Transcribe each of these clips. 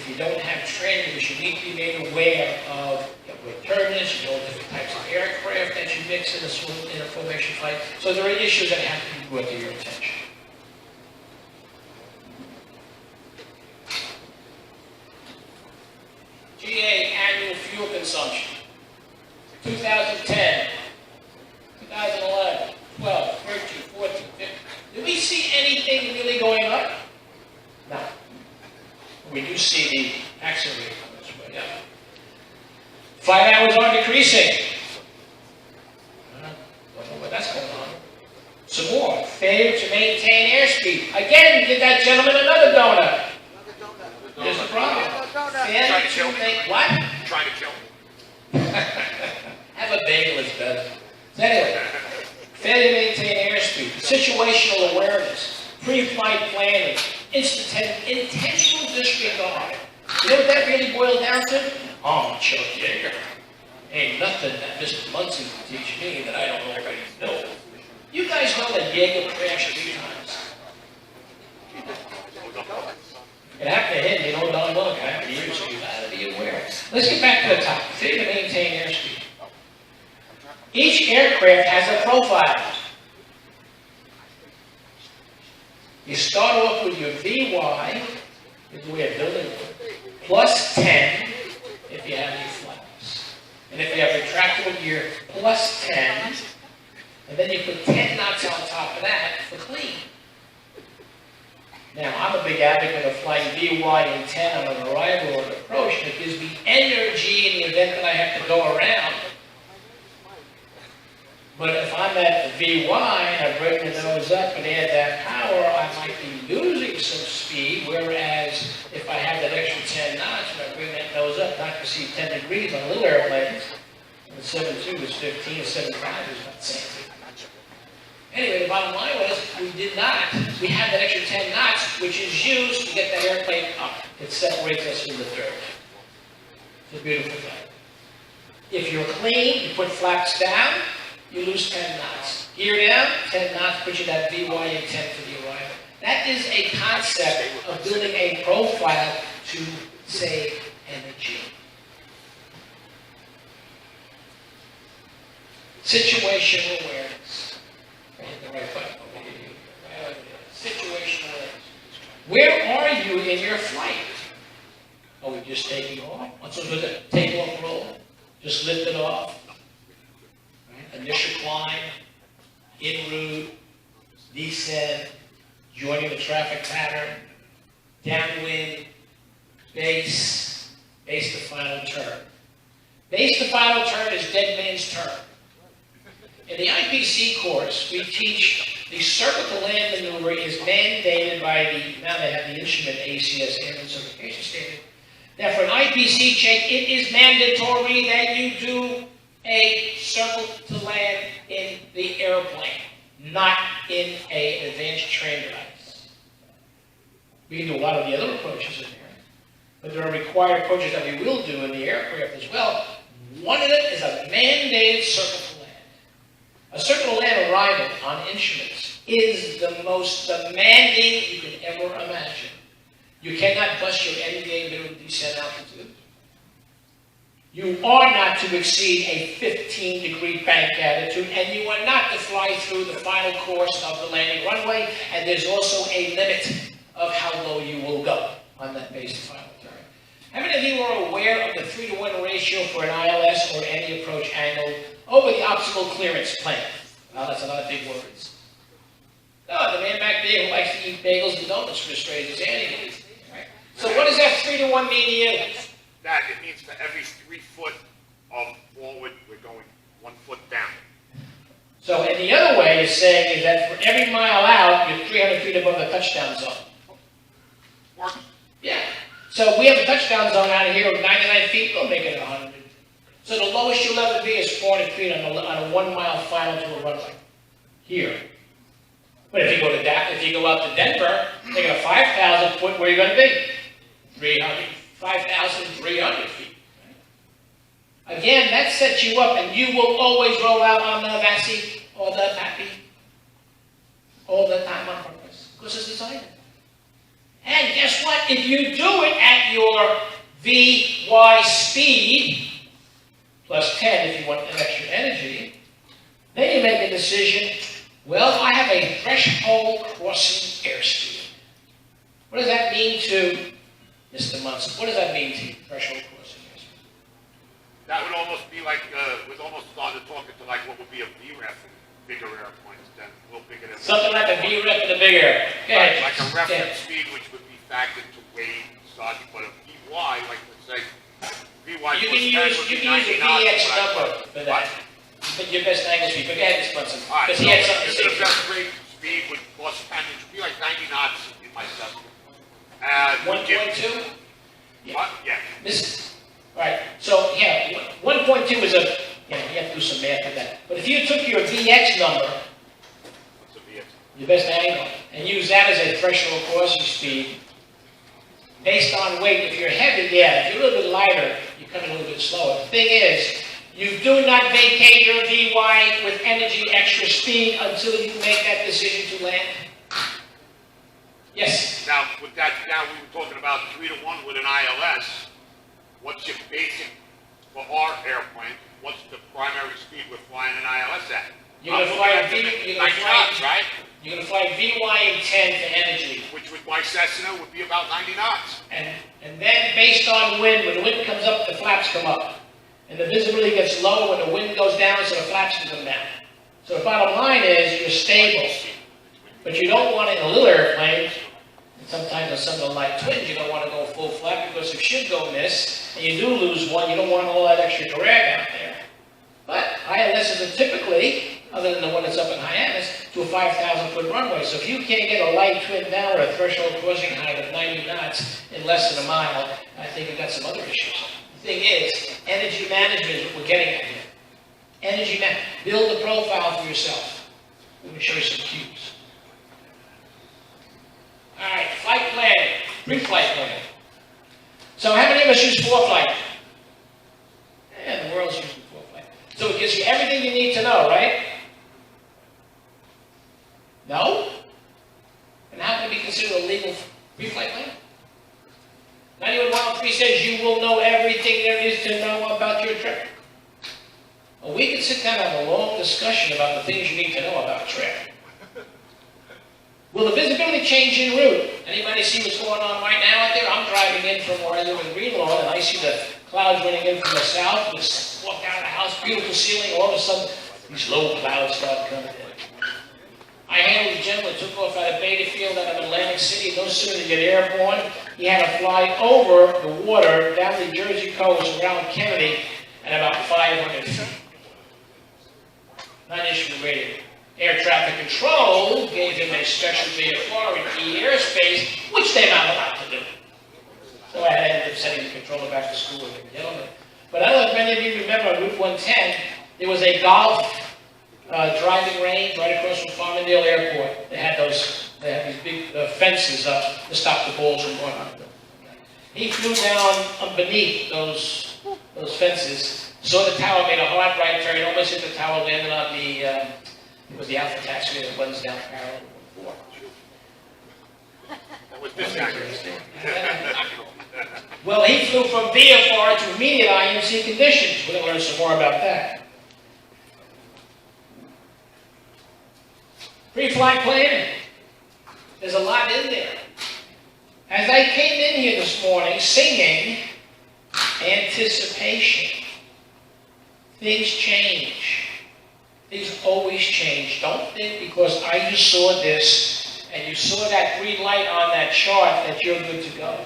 If you don't have training, because you need to be made aware of turbulence, you know, different types of aircraft that you mix in a formation flight. So there are issues that have to be brought to your attention. GA annual fuel consumption. 2010, 2011, 12, 13, 14, 15. Do we see anything really going up? No. We do see the accident rate on this way up. Flight hours are decreasing. Don't know what that's going on. Some more. Failure to maintain airspeed. Again, give that gentleman another donut. There's a problem. Trying to kill me. What? Trying to kill me. Have a bagel is better. So anyway, failure to maintain airspeed, situational awareness, pre-flight planning, intentional disregard. You know what that really boils down to? Oh, Chuck Yeager. Ain't nothing that Mr. Munson can teach me that I don't already know. You guys know that Yeager crashed 3 times. It happened to him, you know, darn well, it happened to you, so you gotta be aware. Let's get back to the top. Failure to maintain airspeed. Each aircraft has a profile. You start off with your VY, is the way of building it, plus 10 if you have any flaps. And if you have retractable gear, plus 10. And then you put 10 knots on top of that for clean. Now, I'm a big advocate of flying VY and 10 on an arrival or an approach, and it gives me energy in the event that I have to go around. But if I'm at the VY and I bring the nose up and add that power, I might be losing some speed, whereas if I have that extra 10 knots and I bring that nose up, not to see 10 degrees on little airplanes, and the 7.2 is 15, and 7.5 is about the same thing. Anyway, the bottom line was, we have that extra 10 knots, which is used to get that airplane up. It separates us from the dirt. It's a beautiful thing. If you're clean, you put flaps down, you lose 10 knots. Gear down, 10 knots, put you that VY and 10 for the arrival. That is a concept of building a profile to save energy. Situational awareness. The right button over here. Situational awareness. Where are you in your flight? Are we just taking off? What's a good take-off roll? Just lift it off. Right? Initial climb, en route, descent, joining the traffic pattern, downwind, base to final turn. Base to final turn is dead man's turn. In the IPC course, we teach the circle to land maneuver is mandated by now they have the instrument ACS, Airman Certification Standard. Now for an IPC check, it is mandatory that you do a circle to land in the airplane, not in an advanced train device. We can do a lot of the other approaches in there, but there are required approaches that we will do in the aircraft as well. One of them is a mandated circle to land. A circle to land arrival on instruments is the most demanding you can ever imagine. You cannot bust your NDA minimum descent altitude. You are not to exceed a 15-degree bank attitude, and you are not to fly through the final course of the landing runway, and there's also a limit of how low you will go on that base to final turn. How many of you are aware of the 3-to-1 ratio for an ILS or any approach angle over the obstacle clearance plane? Well, that's a lot of big words. No, the man back there who likes to eat bagels and donuts for straight his hand. Right? So what does that 3-to-1 mean to you? That it means for every 3 foot of forward, we're going 1 foot down. So, and the other way is saying is that for every mile out, you're 300 feet above the touchdown zone. Works. Yeah. So we have a touchdown zone out of here of 99 feet, we'll make it 100. So the lowest you'll ever be is 400 feet on a 1 mile final to a runway. Here. But if you go out to Denver, taking a 5,000 foot, where are you going to be? 5,300 feet. Right? Again, that sets you up, and you will always roll out on the VASI or the PAPI all the time on purpose, because it's designed. And guess what? If you do it at your decision? Well, I have a threshold crossing airspeed. What does that mean to Mr. Munson? What does that mean to you, threshold crossing airspeed? That would almost be like, we'd almost started talking to like what would be a VREF in bigger airplanes than a little bigger than. Something like a VREF in the big air. Go ahead. Like a reference speed, which would be factored to weight and such, but a VY, like let's say, VY You plus 10 would can be use 90 a knots. VX number for that. But your best angle speed. But go ahead, Mr. Munson. All right, Because so he had something to the say. best rate speed would plus 10, it should be like 90 knots in my Cessna. 1.2? Yeah. Right, so, yeah, 1.2 is a, you have to do some math for that. But if you took your VX number, What's a VX? your best angle, and use that as a threshold crossing speed, based on weight, if you're heavy, yeah, if you're a little bit lighter, you come in a little bit slower. The thing is, you do not vacate your VY with energy extra speed until you make that decision to land. Yes? Now, with that, now we were talking about 3 to 1 with an ILS. What's your basic, for our airplane, what's the primary speed we're flying an ILS at? You're going to fly a right? You're going to fly VY in 10 for energy. Which with my Cessna would be about 90 knots. And then based on wind, when the wind comes up, the flaps come up. And the visibility gets low when the wind goes down, so the flaps can come down. So the bottom line is, you're stable. But you don't want it in a little airplane, and sometimes on some of the light twins, you don't want to go full flap, because if you go miss, and you do lose one, you don't want all that extra drag out there. But ILSs are typically, other than the one that's up in Hyannis, to a 5,000-foot runway. So if you can't get a light twin down or a threshold crossing height of 90 knots in less than a mile, I think you've got some other issues. The thing is, energy management is what we're getting at here. Energy management. Build a profile for yourself. Let me show you some cues. All right, flight plan, pre-flight plan. So how many of us use ForeFlight? Yeah, the world's using ForeFlight. So it gives you everything you need to know, right? No? And how can it be considered a legal pre-flight plan? 91.103 says you will know everything there is to know about your trip. Well, we can sit down and have a long discussion about the things you need to know about a trip. Will the visibility change en route? Anybody see what's going on right now out there? I'm driving in from where I live in Greenlawn, and I see the clouds running in from the south. Just walk out of the house, beautiful ceiling. All of a sudden, these low clouds start coming in. I handled a gentleman who took off out of Beta Field out of Atlantic City. No sooner did he get airborne, he had to fly over the water down the Jersey coast around Kennedy at about 500 feet. Not an issue with radio. Air traffic control gave him a special VFR in key airspace, which they're not allowed to do. So I had to end up sending the controller back to school with the gentleman. But I don't know if many of you remember on Route 110, there was a golf driving range right across from Farmingdale Airport. They had these big fences up to stop the balls from going out. He flew down beneath those fences, saw the tower, made a hard right turn, almost hit the tower, landed on the it was the Alpha taxiway that runs down parallel to 4. What was this guy? Well, he flew from VFR to immediate IMC conditions. We're going to learn some more about that. Pre-flight planning. There's a lot in there. As I came in here this morning singing anticipation, things change. Things always change. Don't think because I just saw this and you saw that green light on that chart that you're good to go.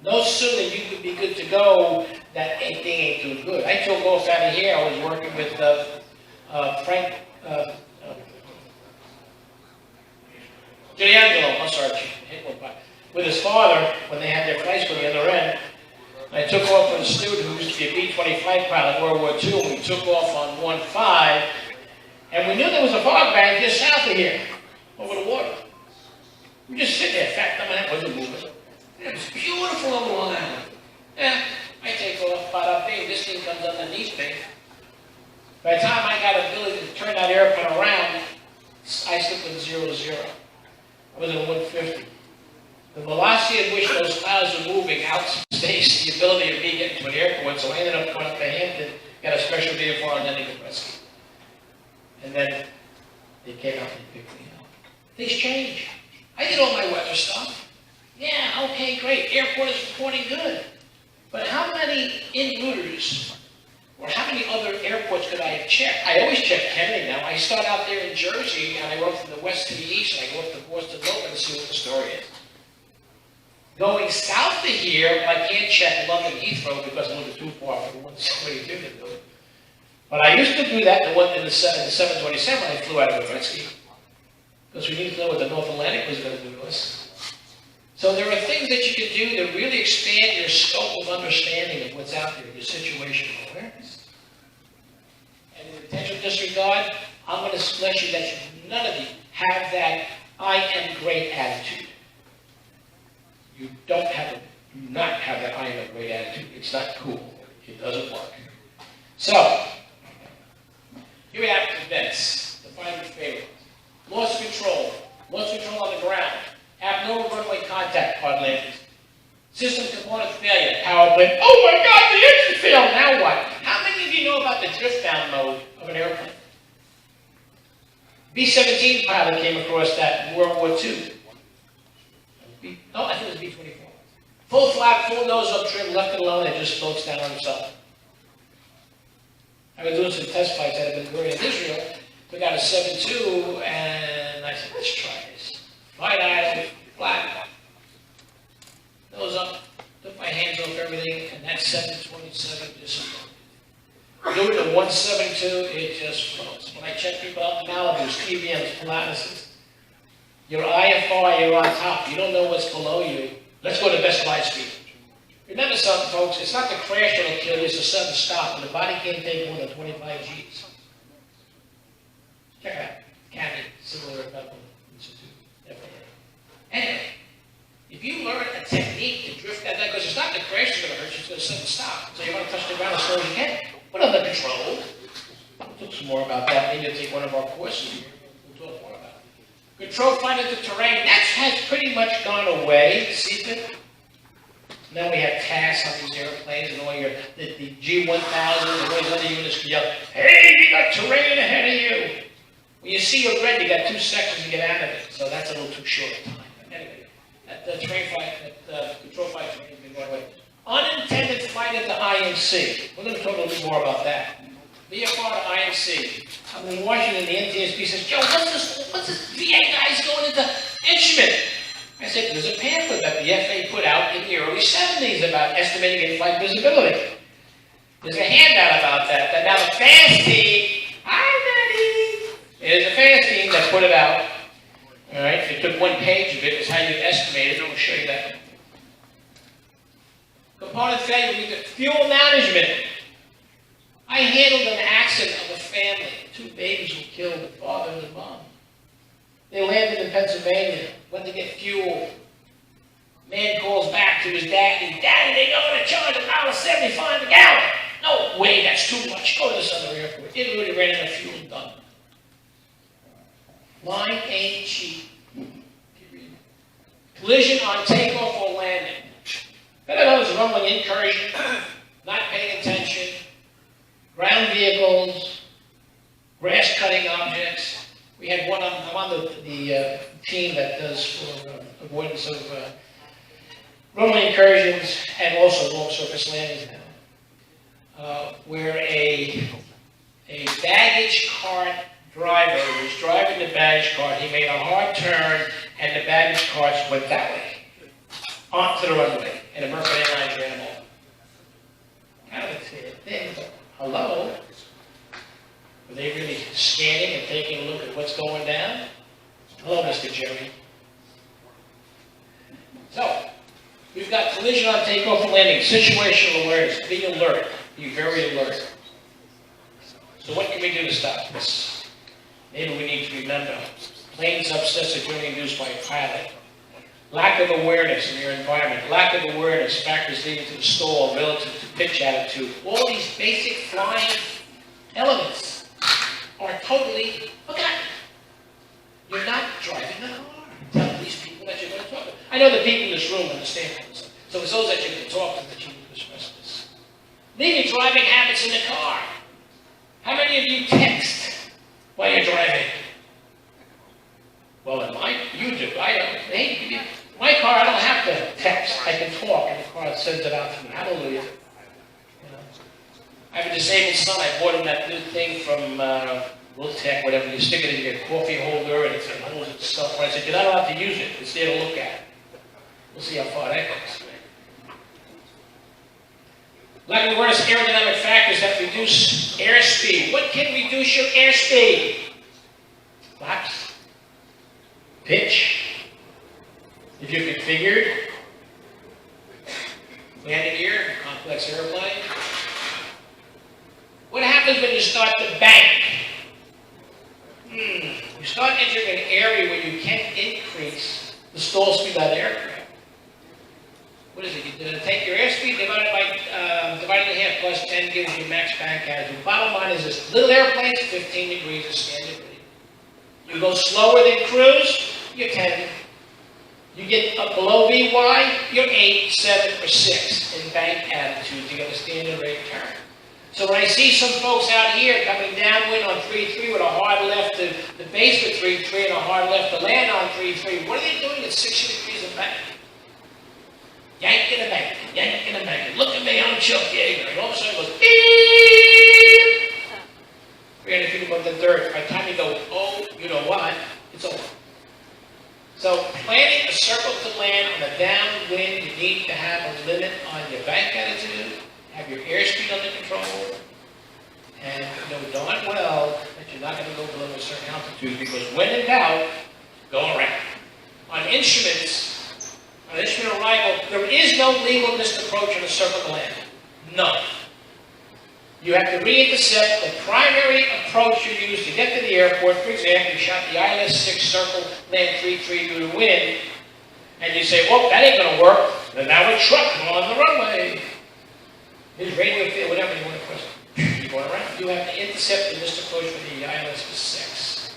No sooner you could be good to go, that thing ain't too good. I took off out of here. I was working with Frank Giuliano, I'm sorry, with his father when they had their flights from the other end. I took off with a student who used to be a B-20 flight pilot in World War II, and we took off on 15, and we knew there was a fog bank just south of here, over the water. We just sit there, fact, that wasn't moving. It was beautiful over Long Island. Yeah, I take off about up there, this thing comes underneath me. By the time I got the ability to turn that airplane around, I slipped in 0-0. I was in 150. The velocity at which those clouds were moving outspaced the ability of me getting to an airport, so I ended up going up to Hampton, got a special VFR, and then they could rescue. And then They came out and picked me up. Things change. I did all my weather stuff. Yeah, okay, great. Airport is reporting good. But how many in-routers or how many other airports could I have checked? I always check Kennedy now. I start out there in Jersey, and I go from the west to the east, and I go up to Boston Open to see what the story is. Going south of here, I can't check London Heathrow because I'm a little too far for the 172 to do it. But I used to do that in the 727 when I flew out of Foresto, because we needed to know what the North Atlantic was going to do to us. So there are things that you can do to really expand your scope of understanding of what's out there, your situational awareness. And in intentional disregard, I'm going to let you that none of you have that I am great attitude. You do not have that I am a great attitude. It's not cool. It doesn't work. So, here we have events. Define your favorite. Loss of control. Loss of control on the ground. Abnormal runway contact, hard landings. System component failure, power plant. Oh my God, the engine failed. Now what? How many of you know about the drift down mode of an airplane? B-17 pilot came across that in World War II. I think it was B-24. Full flap, full nose up trim, left it alone, it just floats down on itself. I was doing some test flights out of Ben Gurion in Israel. We got a 7.2, and I said, let's try this. Flight idle, flat, nose up, took my hands off everything, and that 727 disappeared. Do it at 172, it just floats. When I check people out in Malibu's, PVMs, Pilatuses, your IFR, you're on top. You don't know what's below you. Let's go to best glide speed. Remember something, folks, it's not the crash that'll kill you, it's a sudden stop, and the body can't take more than 25 Gs. Check it out. Candy, Civil Air Medical Institute, FAA. Anyway, if you learn a technique to drift that, because it's not the crash that's going to hurt you, it's going to sudden stop. So you want to touch the ground as slow as you can. But under control. We'll talk some more about that. Maybe you'll take one of our courses here. We'll talk more about it. Control flight of the terrain. That has pretty much gone away. CPIP. Now we have TAS on these airplanes and all the G1000 and all these other units can yell, hey, you got terrain ahead of you. When you see a red, you got 2 seconds to get out of it. So that's a little too short a time. Anyway, that terrain flight, control flight terrain has been going away. Unintended flight at the IMC. We're going to talk a little bit more about that. VFR to IMC. I'm in Washington, the NTSB says, Joe, what's this VA guys going into instrument? I said, there's a pamphlet that the FAA put out in the early 70s about estimating in-flight visibility. There's a handout about that. Now the FAST team, hi, Daddy. There's a FAST team that put it out. All right, it took 1 page of it. It's how you estimate it. I'll show you that. Component failure, fuel management. I handled an accident of a family. 2 babies were killed, the father and the mom. They landed in Pennsylvania, went to get fuel. Man calls back to his daddy. Daddy, they going to charge $1.75 a gallon. No way, that's too much. Go to this other airport. It really ran out of fuel and done. Line ain't cheap. Collision on takeoff or landing. Then I was rumbling incursion, not paying attention, ground vehicles, grass cutting objects. We had one, I'm on the team that does for avoidance of rumbling incursions and also long surface landings now. Where a baggage cart driver was driving the baggage cart, he made a hard turn and the baggage carts went that way, onto the runway, and American Airlines ran them over. Kind of a thing, but hello? Were they really scanning and taking a look at what's going down? Hello, Mr. Jerry. So, we've got collision on takeoff and landing, situational awareness, be alert, be very alert. So what can we do to stop this? Maybe we need to remember, planes upsets are generally induced by a pilot. Lack of awareness in your environment, lack of awareness, factors leading to the stall relative to pitch attitude. All these basic flying elements are totally forgotten. You're not driving the car. Tell these people that you're going to talk to. I know the people in this room understand this. So it's those that you're going to talk to that you need to express this. Leave your driving habits in the car. How many of you text while you're driving? I can talk, and the car sends it out to me. Hallelujah. You know? I have a disabled son. I bought him that new thing from Tech, whatever. You stick it in your coffee holder, and it holds itself. I said, you're not allowed to use it. It's there to look at. We'll see how far that goes. Lack of awareness, aerodynamic factors that reduce airspeed. What can reduce your airspeed? Flaps, pitch, if you're configured, landing gear, complex airplane. What happens when you start to bank? You start entering an area where you can't increase the stall speed of the aircraft. What is it? You take your airspeed divided in half plus 10 gives you max bank attitude. Bottom line is this: little airplanes, 15 degrees is standard rating. You go slower than cruise, you're 10. You get up below VY, you're 8, 7, or 6 in bank attitude to get a standard rate turn. So when I see some folks out here coming downwind on 3-3 with a hard left to the base with 3-3 and a hard left to land on 3-3, what are they doing at 60 degrees of bank? Yank in the bank, yank in the bank. Look at me, I'm Chuck Yeager. And all of a sudden it goes beep! 300 feet above the dirt. By the time you go, oh, you know what? It's over. So planning a circle to land on a downwind, you need to have a limit on your bank attitude, have your airspeed under control, and know darn well that you're not going to go below a certain altitude, because when in doubt, go around. On instrument arrival, there is no legal missed approach on a circle to land. None. You have to re-intercept the primary approach you use to get to the airport. For example, you shot the ILS-6 circle, land 3-3 due to wind, and you say, well, that ain't going to work. Then now a truck on the runway. His radio field, whatever you want to press. You're going around. You have to intercept the missed approach for the ILS-6.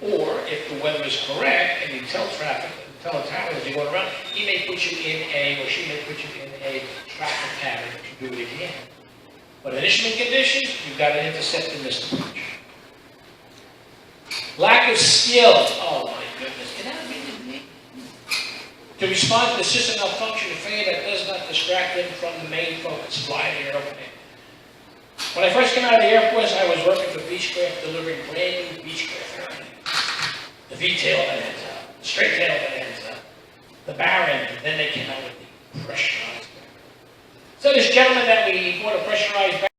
Or, if the weather is correct, and you tell traffic, tell the tower as you're going around, he may put you in or she may put you in a traffic pattern to do it again. But in instrument conditions, you've got to intercept the missed approach. Lack of skill. Oh my goodness. Can that read me? To respond to the system malfunction of failure that does not distract them from the main focus, flying the airplane. When I first came out of the Air Force, I was working for Beechcraft, delivering brand new Beechcraft airplanes. The V-tail that ends up, the straight tail that ends up, the barren, and then they came out with the pressurized barrel. So this gentleman that we bought a pressurized barrel